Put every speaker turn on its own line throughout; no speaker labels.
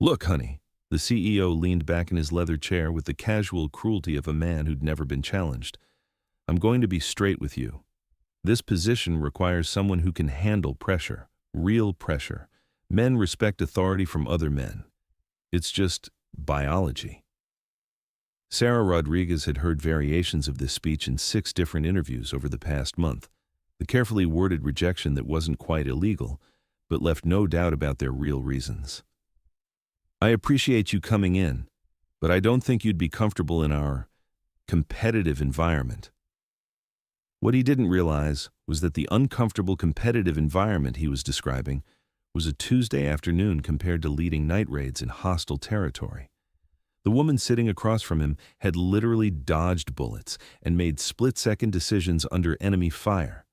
Look, honey. The CEO leaned back in his leather chair with the casual cruelty of a man who'd never been challenged. I'm going to be straight with you. This position requires someone who can handle pressure, real pressure. Men respect authority from other men. It's just biology. Sarah Rodriguez had heard variations of this speech in 6 different interviews over the past month. The carefully worded rejection that wasn't quite illegal, but left no doubt about their real reasons. I appreciate you coming in, but I don't think you'd be comfortable in our competitive environment. What he didn't realize was that the uncomfortable competitive environment he was describing was a Tuesday afternoon compared to leading night raids in hostile territory. The woman sitting across from him had literally dodged bullets and made split-second decisions under enemy fire.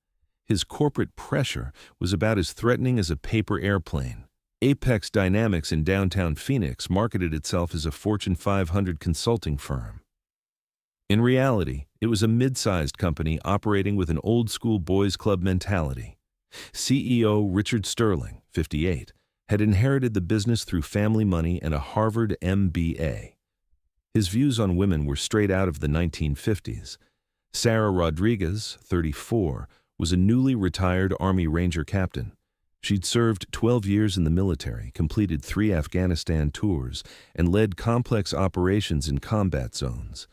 His corporate pressure was about as threatening as a paper airplane. Apex Dynamics in downtown Phoenix marketed itself as a Fortune 500 consulting firm. In reality, it was a mid-sized company operating with an old-school boys' club mentality. CEO Richard Sterling, 58, had inherited the business through family money and a Harvard MBA. His views on women were straight out of the 1950s. Sarah Rodriguez, 34, was a newly retired Army Ranger captain. She'd served 12 years in the military, completed 3 Afghanistan tours, and led complex operations in combat zones.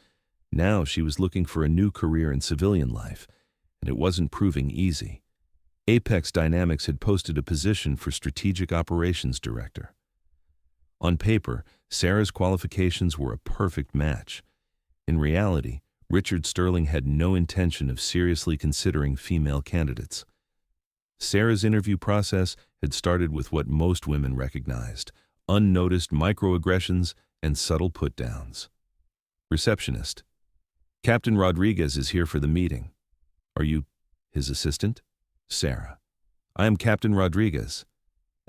Now she was looking for a new career in civilian life, and it wasn't proving easy. Apex Dynamics had posted a position for Strategic Operations Director. On paper, Sarah's qualifications were a perfect match. In reality, Richard Sterling had no intention of seriously considering female candidates. Sarah's interview process had started with what most women recognized: unnoticed microaggressions and subtle put-downs. Receptionist: Captain Rodriguez is here for the meeting. Are you his assistant? Sarah: I am Captain Rodriguez.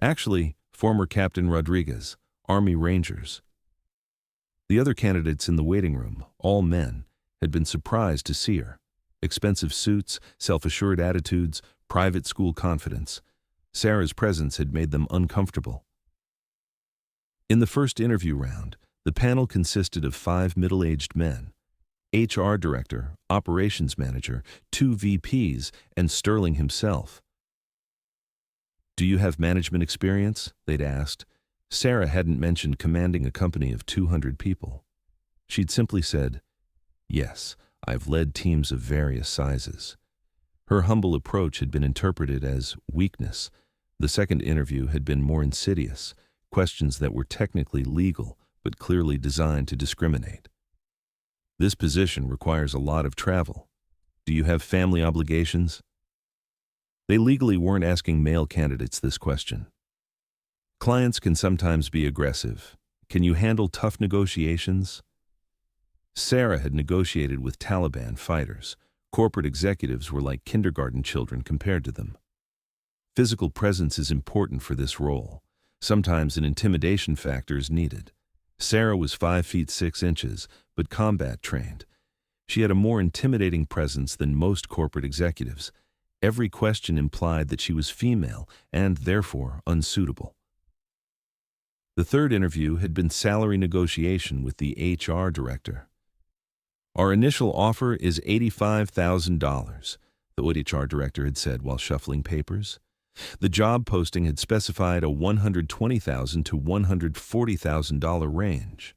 Actually, former Captain Rodriguez, Army Rangers. The other candidates in the waiting room, all men, had been surprised to see her. Expensive suits, self-assured attitudes, private school confidence. Sarah's presence had made them uncomfortable. In the first interview round, the panel consisted of 5 middle-aged men: HR director, operations manager, 2 VPs, and Sterling himself. Do you have management experience? They'd asked. Sarah hadn't mentioned commanding a company of 200 people. She'd simply said, yes, I've led teams of various sizes. Her humble approach had been interpreted as weakness. The second interview had been more insidious, questions that were technically legal but clearly designed to discriminate. This position requires a lot of travel. Do you have family obligations? They legally weren't asking male candidates this question. Clients can sometimes be aggressive. Can you handle tough negotiations? Sarah had negotiated with Taliban fighters. Corporate executives were like kindergarten children compared to them. Physical presence is important for this role. Sometimes an intimidation factor is needed. Sarah was 5 feet 6 inches, but combat trained. She had a more intimidating presence than most corporate executives. Every question implied that she was female and, therefore, unsuitable. The third interview had been salary negotiation with the HR director. Our initial offer is $85,000, the HR director had said while shuffling papers. The job posting had specified a $120,000 to $140,000 range.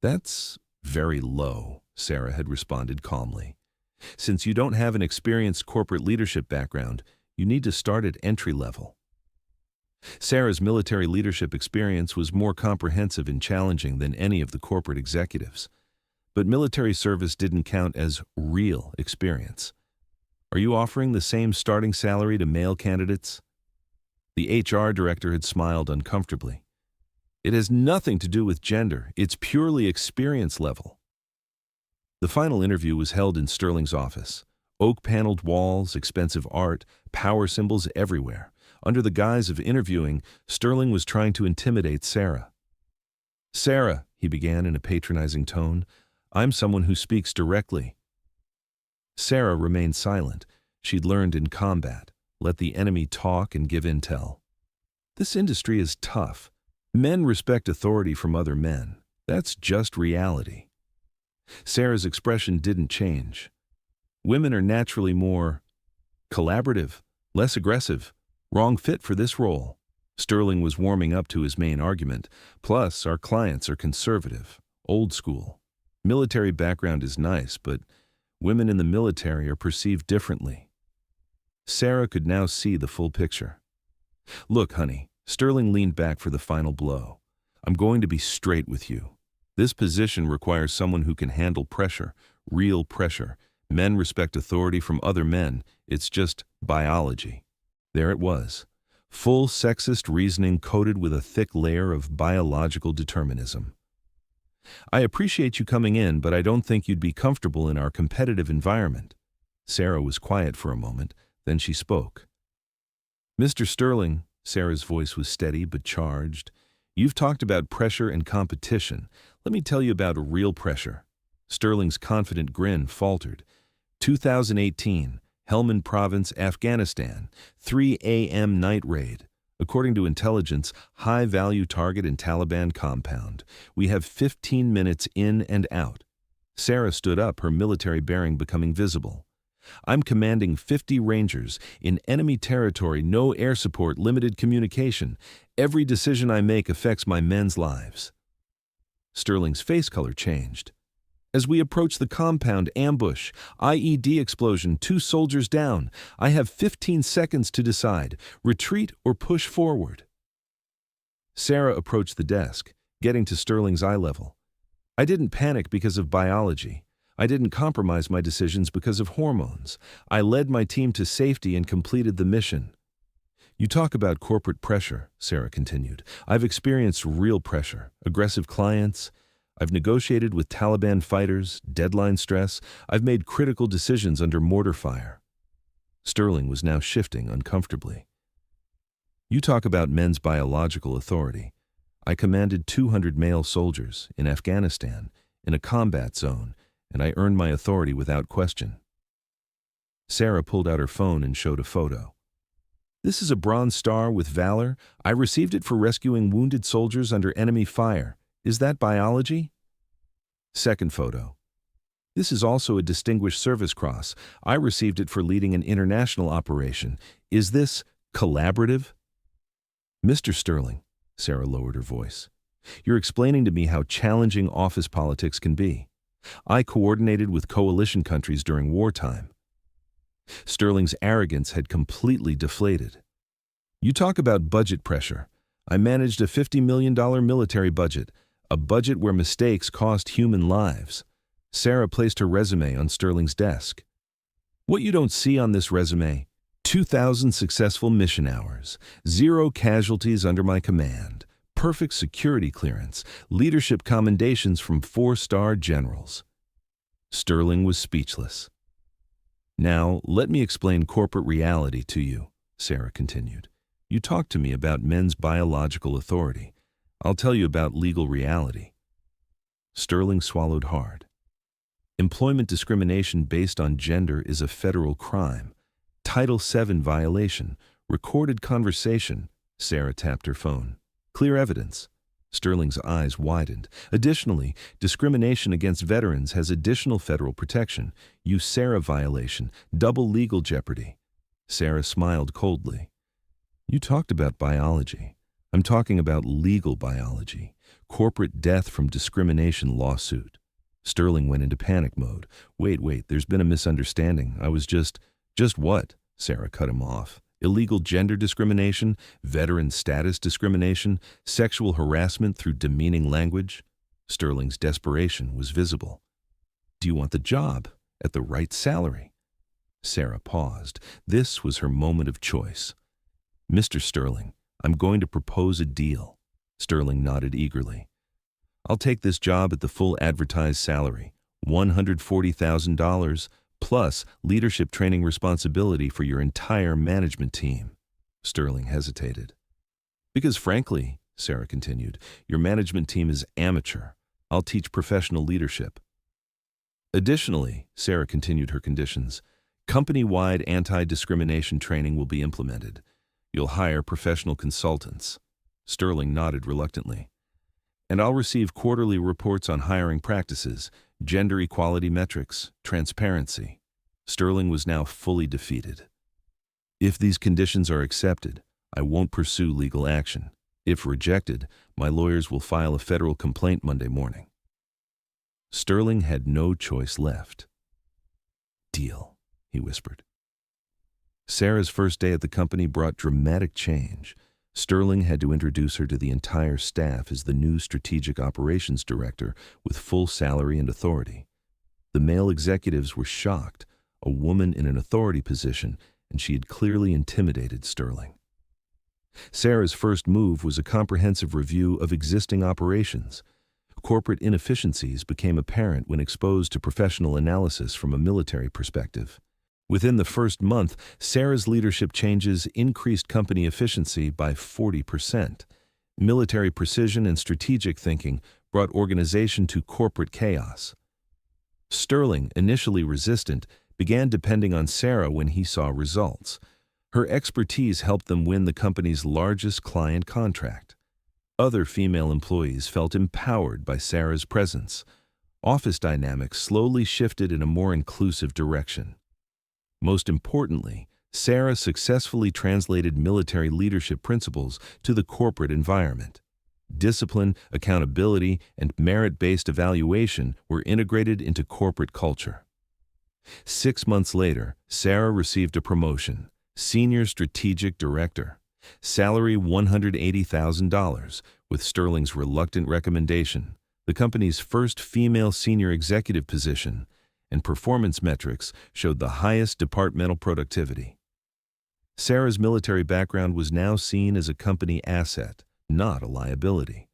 That's very low, Sarah had responded calmly. Since you don't have an experienced corporate leadership background, you need to start at entry level. Sarah's military leadership experience was more comprehensive and challenging than any of the corporate executives. But military service didn't count as real experience. Are you offering the same starting salary to male candidates? The HR director had smiled uncomfortably. It has nothing to do with gender. It's purely experience level. The final interview was held in Sterling's office. Oak-paneled walls, expensive art, power symbols everywhere. Under the guise of interviewing, Sterling was trying to intimidate Sarah. Sarah, he began in a patronizing tone, I'm someone who speaks directly. Sarah remained silent. She'd learned in combat. Let the enemy talk and give intel. This industry is tough. Men respect authority from other men. That's just reality. Sarah's expression didn't change. Women are naturally more collaborative, less aggressive, wrong fit for this role. Sterling was warming up to his main argument. Plus, our clients are conservative, old school. Military background is nice, but women in the military are perceived differently. Sarah could now see the full picture. Look, honey, Sterling leaned back for the final blow. I'm going to be straight with you. This position requires someone who can handle pressure, real pressure. Men respect authority from other men. It's just biology. There it was. Full sexist reasoning coated with a thick layer of biological determinism. I appreciate you coming in, but I don't think you'd be comfortable in our competitive environment. Sarah was quiet for a moment, then she spoke. Mr. Sterling, Sarah's voice was steady but charged. You've talked about pressure and competition. Let me tell you about real pressure. Sterling's confident grin faltered. 2018, Helmand Province, Afghanistan, 3 a.m. night raid. According to intelligence, high-value target in Taliban compound. We have 15 minutes in and out. Sarah stood up, her military bearing becoming visible. I'm commanding 50 Rangers in enemy territory, no air support, limited communication. Every decision I make affects my men's lives. Sterling's face color changed. As we approach the compound, ambush, IED explosion, 2 soldiers down. I have 15 seconds to decide, retreat or push forward. Sarah approached the desk, getting to Sterling's eye level. I didn't panic because of biology. I didn't compromise my decisions because of hormones. I led my team to safety and completed the mission. You talk about corporate pressure, Sarah continued. I've experienced real pressure, aggressive clients. I've negotiated with Taliban fighters, deadline stress. I've made critical decisions under mortar fire. Sterling was now shifting uncomfortably. You talk about men's biological authority. I commanded 200 male soldiers in Afghanistan, in a combat zone, and I earned my authority without question. Sarah pulled out her phone and showed a photo. This is a Bronze Star with valor. I received it for rescuing wounded soldiers under enemy fire. Is that biology? Second photo. This is also a Distinguished Service Cross. I received it for leading an international operation. Is this collaborative? Mr. Sterling, Sarah lowered her voice, you're explaining to me how challenging office politics can be. I coordinated with coalition countries during wartime. Sterling's arrogance had completely deflated. You talk about budget pressure. I managed a $50 million military budget, a budget where mistakes cost human lives. Sarah placed her resume on Sterling's desk. What you don't see on this resume, 2,000 successful mission hours, 0 casualties under my command, perfect security clearance, leadership commendations from 4-star generals. Sterling was speechless. Now, let me explain corporate reality to you, Sarah continued. You talked to me about men's biological authority. I'll tell you about legal reality. Sterling swallowed hard. Employment discrimination based on gender is a federal crime. Title VII violation. Recorded conversation. Sarah tapped her phone. Clear evidence. Sterling's eyes widened. Additionally, discrimination against veterans has additional federal protection. USERRA violation. Double legal jeopardy. Sarah smiled coldly. You talked about biology. I'm talking about legal biology. Corporate death from discrimination lawsuit. Sterling went into panic mode. Wait, there's been a misunderstanding. I was just what? Sarah cut him off. Illegal gender discrimination, veteran status discrimination, sexual harassment through demeaning language. Sterling's desperation was visible. Do you want the job at the right salary? Sarah paused. This was her moment of choice. Mr. Sterling, I'm going to propose a deal. Sterling nodded eagerly. I'll take this job at the full advertised salary, $140,000, plus leadership training responsibility for your entire management team. Sterling hesitated. Because frankly, Sarah continued, your management team is amateur. I'll teach professional leadership. Additionally, Sarah continued her conditions, company-wide anti-discrimination training will be implemented. You'll hire professional consultants. Sterling nodded reluctantly. And I'll receive quarterly reports on hiring practices, gender equality metrics, transparency. Sterling was now fully defeated. If these conditions are accepted, I won't pursue legal action. If rejected, my lawyers will file a federal complaint Monday morning. Sterling had no choice left. Deal, he whispered. Sarah's first day at the company brought dramatic change. Sterling had to introduce her to the entire staff as the new strategic operations director with full salary and authority. The male executives were shocked, a woman in an authority position, and she had clearly intimidated Sterling. Sarah's first move was a comprehensive review of existing operations. Corporate inefficiencies became apparent when exposed to professional analysis from a military perspective. Within the first month, Sarah's leadership changes increased company efficiency by 40%. Military precision and strategic thinking brought organization to corporate chaos. Sterling, initially resistant, began depending on Sarah when he saw results. Her expertise helped them win the company's largest client contract. Other female employees felt empowered by Sarah's presence. Office dynamics slowly shifted in a more inclusive direction. Most importantly, Sarah successfully translated military leadership principles to the corporate environment. Discipline, accountability, and merit-based evaluation were integrated into corporate culture. 6 months later, Sarah received a promotion, Senior Strategic Director, salary $180,000, with Sterling's reluctant recommendation, the company's first female senior executive position, and performance metrics showed the highest departmental productivity. Sarah's military background was now seen as a company asset, not a liability.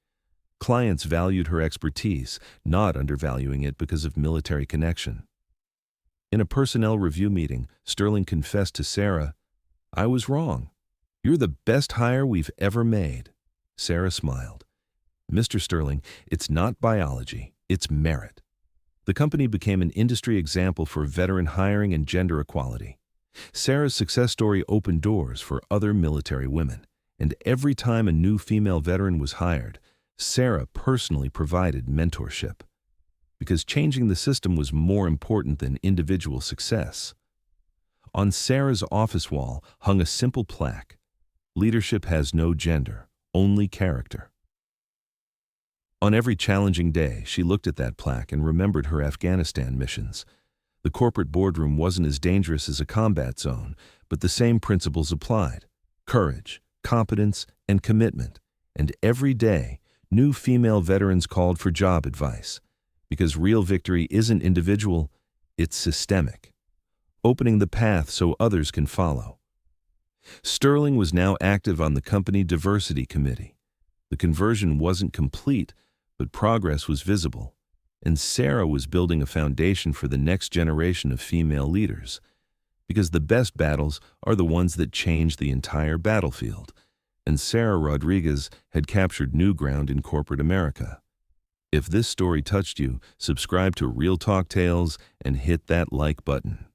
Clients valued her expertise, not undervaluing it because of military connection. In a personnel review meeting, Sterling confessed to Sarah, "I was wrong. You're the best hire we've ever made." Sarah smiled. "Mr. Sterling, it's not biology, it's merit." The company became an industry example for veteran hiring and gender equality. Sarah's success story opened doors for other military women, and every time a new female veteran was hired, Sarah personally provided mentorship. Because changing the system was more important than individual success. On Sarah's office wall hung a simple plaque, "Leadership has no gender, only character." On every challenging day, she looked at that plaque and remembered her Afghanistan missions. The corporate boardroom wasn't as dangerous as a combat zone, but the same principles applied: courage, competence, and commitment. And every day, new female veterans called for job advice. Because real victory isn't individual, it's systemic, opening the path so others can follow. Sterling was now active on the company diversity committee. The conversion wasn't complete, but progress was visible, and Sarah was building a foundation for the next generation of female leaders. Because the best battles are the ones that change the entire battlefield, and Sarah Rodriguez had captured new ground in corporate America. If this story touched you, subscribe to Real Talk Tales and hit that like button.